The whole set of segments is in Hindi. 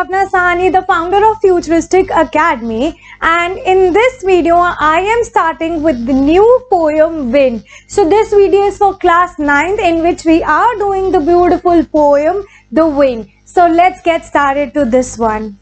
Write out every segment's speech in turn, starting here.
Bhavna Sahani, the founder of Futuristic Academy, and in this video I am starting with the new poem Wind. So this video is for class 9th in which we are doing the beautiful poem The Wind. So let's get started to this one.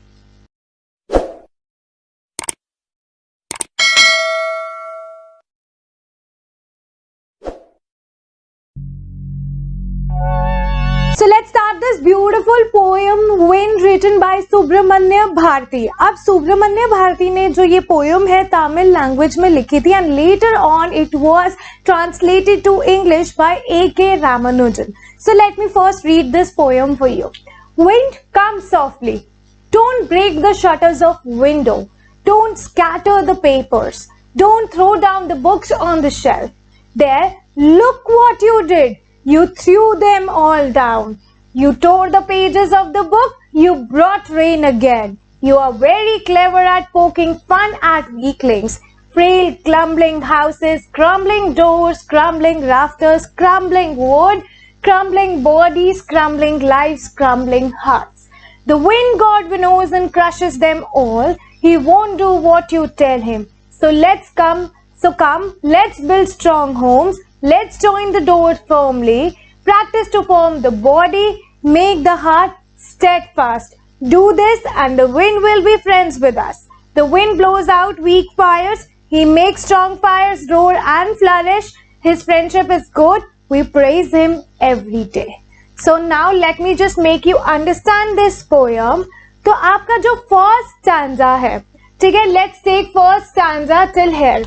So let's start this beautiful poem Wind written by Subramanya Bharati. अब सुब्रमण्य भारती ने जो ये पोयम है तमिल लैंग्वेज में लिखी थी and later on it was translated to English by A.K. Ramanujan. So let me first read this poem for you. Wind, come softly. Don't break the shutters of window. Don't scatter the papers. Don't throw down the books on the shelf. There, look what you did. You threw them all down. You tore the pages of the book. You brought rain again. You are very clever at poking fun at weaklings. Frail, crumbling houses, crumbling doors, crumbling rafters, crumbling wood, crumbling bodies, crumbling lives, crumbling hearts. The wind god winnows and crushes them all. He won't do what you tell him. So come, let's build strong homes. Let's join the doors firmly. Practice to form the body. Make the heart steadfast. Do this and the wind will be friends with us. The wind blows out weak fires. He makes strong fires roar and flourish. His friendship is good. We praise him every day. So now let me just make you understand this poem. तो आपका जो first stanza है, ठीक है? Let's take first stanza till here.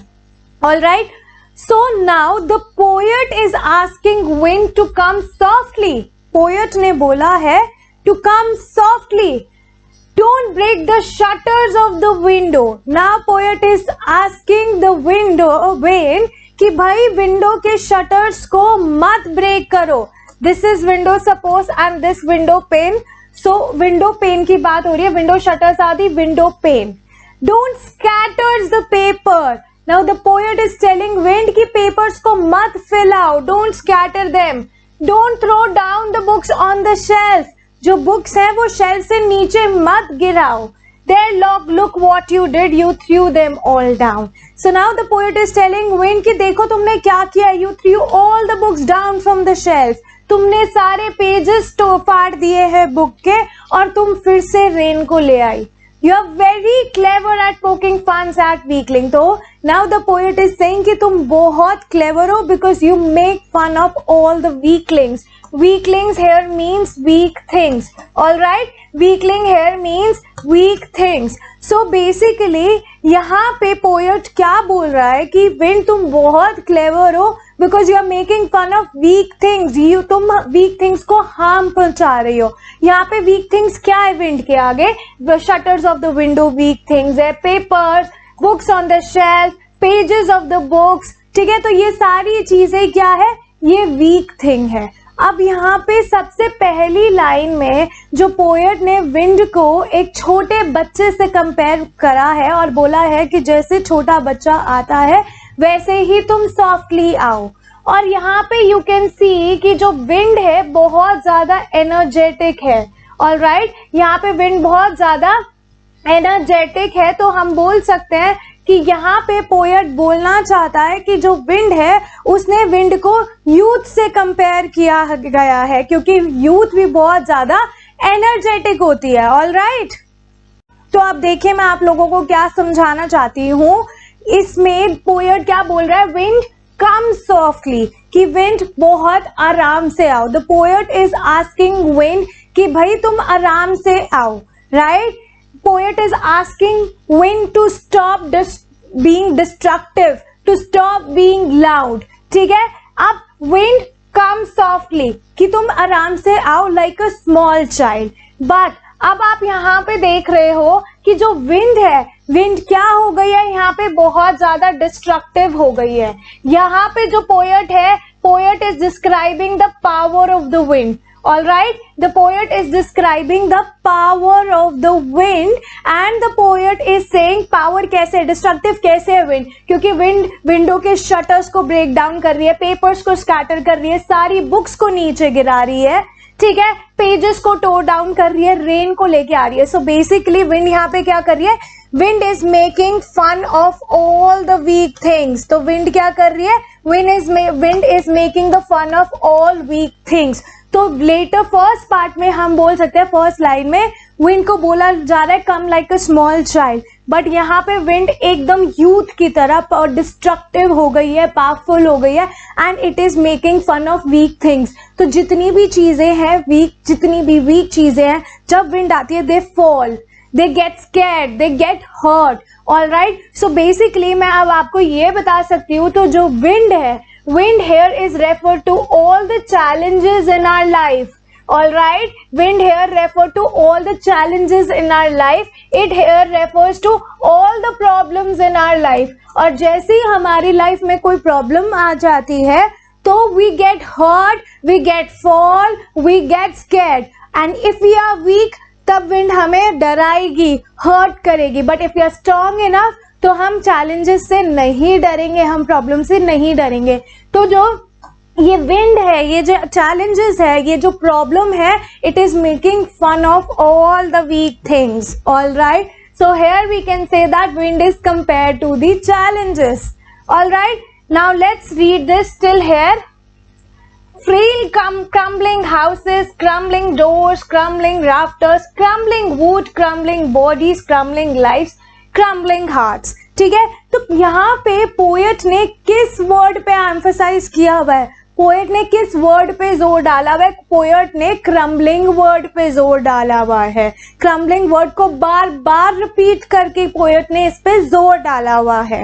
All right. So now the poet is asking wind to come softly. Poet ने बोला है to come softly. Don't break the shutters of the window. Now poet is asking the wind कि भाई विंडो के शटर्स को मत ब्रेक करो. This is window suppose and this window pane. So window pane की बात हो रही है. Window shutters are the window pane. Don't scatter the paper. Now the poet is telling wind कि papers को मत फैलाओ. Don't scatter them. Don't throw down the books on the shelf. जो books हैं वो shelf से नीचे मत गिराओ. There, look what you did. You threw them all down. So now the poet is telling wind कि देखो तुमने क्या किया. You threw all the books down from the shelf. तुमने सारे pages तो फाड़ दिए हैं book के और तुम फिर से rain को ले आई. You are very clever at poking fun at weakling. तो now the poet is saying कि तुम बहुत clever हो because you make fun of all the weaklings. Weaklings here means weak things. All right? Weakling here means weak things. So basically यहाँ पे poet क्या बोल रहा है कि wind तुम बहुत clever हो because you are making fun of weak things. तुम weak things को harm पहुंचा रही हो. यहाँ पे weak things क्या है wind के आगे? The shutters of the window weak things है. Papers, books on the shelf, pages of the books. ठीक है, तो ये सारी चीजें क्या है? ये weak thing है. अब यहाँ पे सबसे पहली लाइन में जो पोएट ने विंड को एक छोटे बच्चे से कंपेयर करा है और बोला है कि जैसे छोटा बच्चा आता है वैसे ही तुम सॉफ्टली आओ. और यहाँ पे यू कैन सी कि जो विंड है बहुत ज्यादा एनर्जेटिक है. ऑलराइट, यहाँ पे विंड बहुत ज्यादा एनर्जेटिक है. तो हम बोल सकते हैं कि यहाँ पे पोएट बोलना चाहता है कि जो विंड है उसने विंड को यूथ से कंपेयर किया गया है क्योंकि यूथ भी बहुत ज्यादा एनर्जेटिक होती है. ऑलराइट, तो अब देखिए मैं आप लोगों को क्या समझाना चाहती हूँ. इसमें पोएट क्या बोल रहा है? विंड कम सॉफ्टली, कि विंड बहुत आराम से आओ. The poet is asking wind कि भाई तुम आराम से आओ. Right, poet is asking wind to stop being destructive, to stop being loud. ठीक है, अब wind come softly कि तुम आराम से आओ like a small child. But अब आप यहाँ पे देख रहे हो कि जो wind है, wind क्या हो गई है? यहाँ पे बहुत ज्यादा destructive हो गई है. यहाँ पे जो poet है, poet is describing the power of the wind. All right, the poet is describing the power of the wind and the poet is saying power कैसे, destructive कैसे है wind? क्योंकि wind विंडो के शटर्स को ब्रेक डाउन कर रही है, पेपर्स को स्कैटर कर रही है, सारी बुक्स को नीचे गिरा रही है. ठीक है, पेजेस को टोर डाउन कर रही है, रेन को लेके आ रही है। सो बेसिकली विंड यहाँ पे क्या कर रही है, wind is making fun of all the weak things. तो विंड क्या कर रही है, wind is making the fun of all weak things. तो लेटर फर्स्ट पार्ट में हम बोल सकते हैं, फर्स्ट लाइन में विंड को बोला जा रहा है come like a small child, but यहाँ पे विंड एकदम यूथ की तरह डिस्ट्रक्टिव हो गई है, पावरफुल हो गई है, and it is making fun of weak things. तो जितनी भी चीजें हैं वीक, जितनी भी वीक चीजें हैं, जब विंड आती है they fall, they get scared, they get hurt, alright? So basically मैं अब आपको ये बता सकती हूँ, तो जो wind है, wind here is referred to all the challenges in our life, alright? Wind here refer to all the challenges in our life, it here refers to all the problems in our life। और जैसे ही हमारी लाइफ में कोई प्रॉब्लम आ जाती है तो we get hurt, we get fall, we get scared, and if we are weak तब विंड हमें डराएगी, हर्ट करेगी। But if you are strong enough तो हम चैलेंजेस से नहीं डरेंगे, हम प्रॉब्लम से नहीं डरेंगे। तो जो ये विंड है, ये जो चैलेंजेस है, ये जो प्रॉब्लम है, it is making fun of all the weak things, alright? So here we can say that wind is compared to the challenges, alright? Now let's read this still here. Frail crumbling houses, crumbling doors, crumbling rafters, crumbling wood, crumbling bodies, crumbling lives, crumbling hearts। ठीक है, तो यहाँ पे पोएट ने किस वर्ड पे एम्फसाइज किया हुआ है, पोएट ने किस वर्ड पे जोर डाला हुआ है? पोएट ने क्रम्बलिंग वर्ड पे जोर डाला हुआ है। क्रम्बलिंग वर्ड को बार बार रिपीट करके पोएट ने इस पे जोर डाला हुआ है।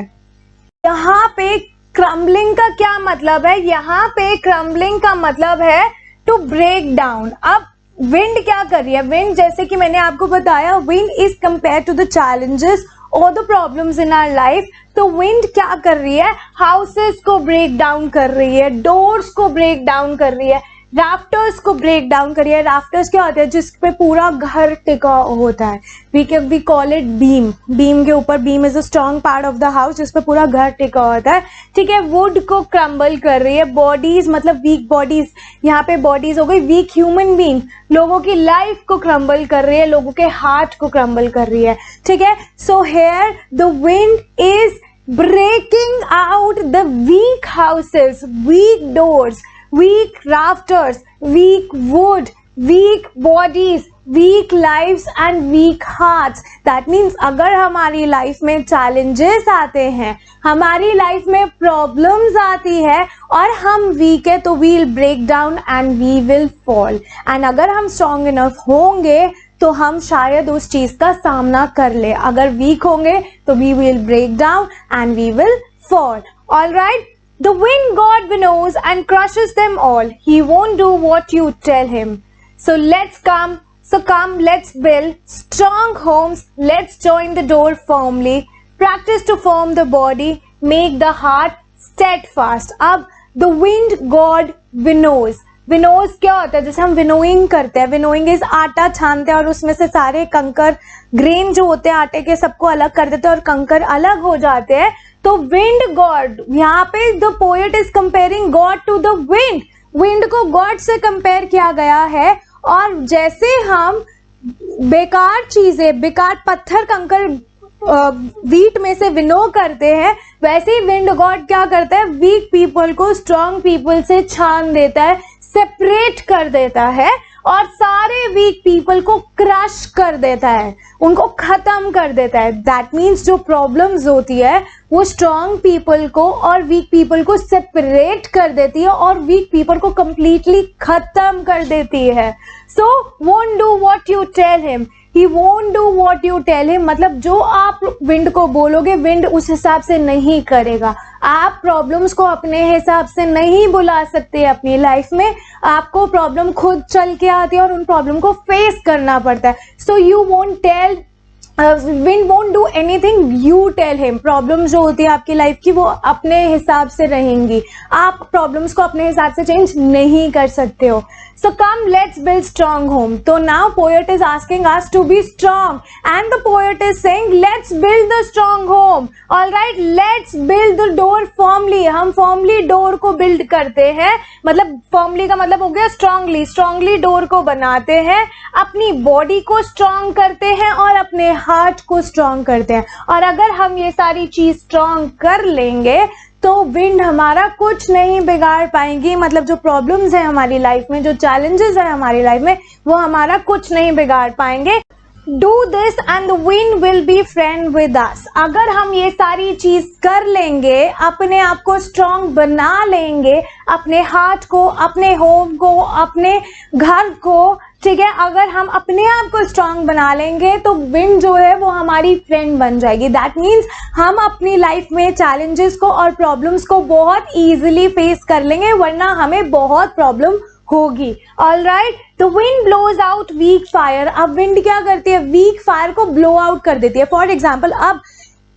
यहाँ पे क्रम्बलिंग का क्या मतलब है? यहाँ पे क्रम्बलिंग का मतलब है टू ब्रेक डाउन। अब विंड क्या कर रही है? विंड, जैसे कि मैंने आपको बताया, wind is compare to the challenges और the problems in our life. तो विंड क्या कर रही है? हाउसेस को ब्रेक डाउन कर रही है, डोर्स को ब्रेक डाउन कर रही है, राफ्टर्स को ब्रेक डाउन करिए। राफ्टर्स क्या होता है? जिस पे पूरा घर टिका होता है। We call it beam. Beam के ऊपर, beam is a strong part of the house जिस पे पूरा घर टिका होता है, ठीक है। वुड को क्रम्बल कर रही है। बॉडीज मतलब वीक बॉडीज, यहाँ पे बॉडीज हो गई वीक ह्यूमन बीइंग, लोगों की लाइफ को क्रम्बल कर रही है, लोगों के हार्ट को क्रम्बल कर रही है, ठीक है। So here the wind is breaking out the weak houses, weak doors, weak rafters, weak wood, weak bodies, weak lives and weak hearts। That means अगर हमारी लाइफ में challenges आते हैं, हमारी लाइफ में problems आती है और हम weak है तो we'll break down and we will fall। and अगर हम strong enough होंगे तो हम शायद उस चीज का सामना कर ले। अगर वीक होंगे तो we will break down and we will fall, all right? The wind god winnows and crushes them all. He won't do what you tell him. So come, let's build strong homes. Let's join the door firmly. Practice to form the body. Make the heart steadfast. अब the wind god winnows. विनोज क्या होता है? जैसे हम विनोइंग करते हैं, विनोइंग इज आटा छानते हैं और उसमें से सारे कंकर, ग्रेन जो होते हैं आटे के, सबको अलग कर देते हैं और कंकर अलग हो जाते हैं। तो विंड गॉड, यहाँ पे the poet is comparing god to the wind. Wind को गॉड से कंपेयर किया गया है। और जैसे हम बेकार चीजें, बेकार पत्थर कंकर वीट में से विनो करते हैं, वैसे ही विंड गॉड क्या करता है? वीक पीपल को स्ट्रॉन्ग पीपल से छान देता है, सेपरेट कर देता है और सारे वीक पीपल को क्रश कर देता है, उनको खत्म कर देता है। दैट मीन्स जो प्रॉब्लम्स होती है वो स्ट्रॉन्ग पीपल को और वीक पीपल को सेपरेट कर देती है और वीक पीपल को कंप्लीटली खत्म कर देती है। So won't do what you tell him, he won't do what you tell him, मतलब जो आप विंड को बोलोगे विंड उस हिसाब से नहीं करेगा। आप प्रॉब्लम्स को अपने हिसाब से नहीं बुला सकते अपनी लाइफ में, आपको प्रॉब्लम खुद चल के आती है और उन प्रॉब्लम को फेस करना पड़ता है। So you won't tell wind won't do anything you tell him. Problems जो होती है आपकी लाइफ की वो अपने हिसाब से रहेंगी, आप प्रॉब्लम्स को अपने हिसाब से चेंज नहीं कर सकते हो। So come, let's build strong home. So now poet is asking us to be strong, and the poet is saying let's build the strong home. All right, let's build the door firmly. हम firmly door को build करते हैं, मतलब firmly का मतलब हो गया strongly, strongly door को बनाते हैं, अपनी body को strong करते हैं और अपने heart को strong करते हैं। और अगर हम ये सारी चीज strong कर लेंगे तो विंड हमारा कुछ नहीं बिगाड़ पाएंगी, मतलब जो प्रॉब्लम्स है हमारी लाइफ में, जो चैलेंजेस है हमारी लाइफ में, वो हमारा कुछ नहीं बिगाड़ पाएंगे। Do this and the wind will be friend with us. अगर हम ये सारी चीज कर लेंगे, अपने आप को स्ट्रांग बना लेंगे, अपने हार्ट को, अपने होम को, अपने घर को, ठीक है, अगर हम अपने आप को स्ट्रांग बना लेंगे तो विंड जो है वो हमारी फ्रेंड बन जाएगी। दैट मीन्स हम अपनी लाइफ में चैलेंजेस को और प्रॉब्लम्स को बहुत इजीली फेस कर लेंगे, वरना हमें बहुत प्रॉब्लम होगी। ऑल राइट, तो wind blows out weak fire. अब विंड क्या करती है, वीक फायर को ब्लो आउट कर देती है। फॉर एग्जाम्पल, अब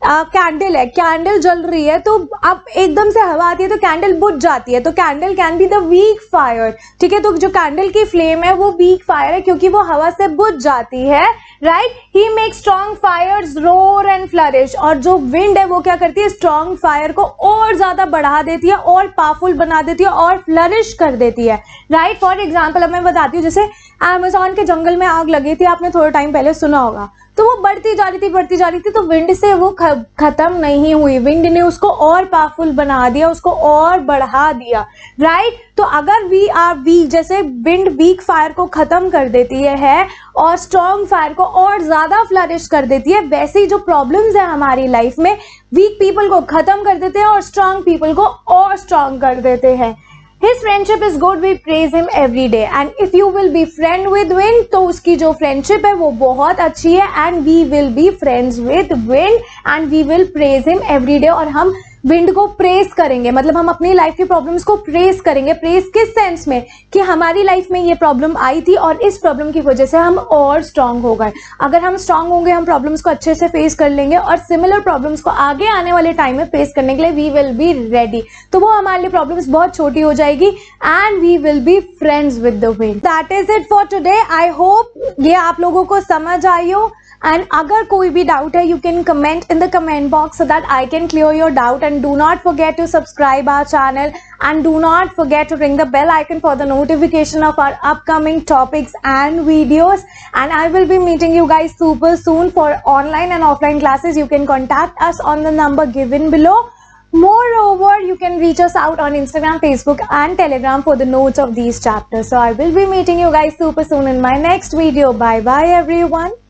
कैंडल है, कैंडल जल रही है, तो अब एकदम से हवा आती है तो कैंडल बुझ जाती है, तो candle can be the weak fire. ठीक है, तो जो कैंडल की फ्लेम है वो वीक फायर है क्योंकि वो हवा से बुझ जाती है। Right, he make strong fires roar and flourish. और जो विंड है वो क्या करती है, स्ट्रॉन्ग फायर को और ज्यादा बढ़ा देती है और पावरफुल बना देती है और फ्लरिश कर देती है। राइट, फॉर एग्जाम्पल अब मैं बताती हूँ, जैसे अमेज़न के जंगल में आग लगी थी, आपने थोड़ा टाइम पहले सुना होगा, तो वो बढ़ती जा रही थी, तो विंड से वो खत्म नहीं हुई, विंड ने उसको और पावरफुल बना दिया, उसको और बढ़ा दिया। राइट, तो अगर वी आर वीक, जैसे विंड वीक फायर को खत्म कर देती है और स्ट्रॉन्ग फायर को और ज्यादा फ्लरिश कर देती है, वैसे ही जो प्रॉब्लम्स है हमारी लाइफ में, वीक पीपल को खत्म कर देते हैं और स्ट्रॉन्ग पीपल को और स्ट्रॉन्ग कर देते हैं। His friendship is good, we praise him every day. And if you will be friend with wind, तो उसकी जो friendship है वो बहुत अच्छी है, and we will be friends with wind and we will praise him every day। और हम विंड को प्रेस करेंगे, मतलब हम अपनी लाइफ की प्रॉब्लम्स को प्रेस करेंगे। प्रेस किस सेंस में, कि हमारी लाइफ में ये प्रॉब्लम आई थी और इस प्रॉब्लम की वजह से हम और स्ट्रांग हो गए। अगर हम स्ट्रांग होंगे, हम प्रॉब्लम्स को अच्छे से फेस कर लेंगे और सिमिलर प्रॉब्लम्स को आगे आने वाले टाइम में फेस करने के लिए वी विल बी रेडी। तो वो हमारे लिए प्रॉब्लम्स बहुत छोटी हो जाएगी and we will be friends with the wind. That is it for today. I hope ये आप लोगों को समझ आई हो। एंड अगर कोई भी डाउट है, you can comment in the comment box so that I can clear your doubt, and do not forget to subscribe our channel and do not forget to ring the bell icon for the notification of our upcoming topics and videos. And I will be meeting you guys super soon for online and offline classes. You can contact us on the number given below. Moreover, you can reach us out on Instagram, Facebook and Telegram for the notes of these chapters. So I will be meeting you guys super soon in my next video. Bye bye everyone.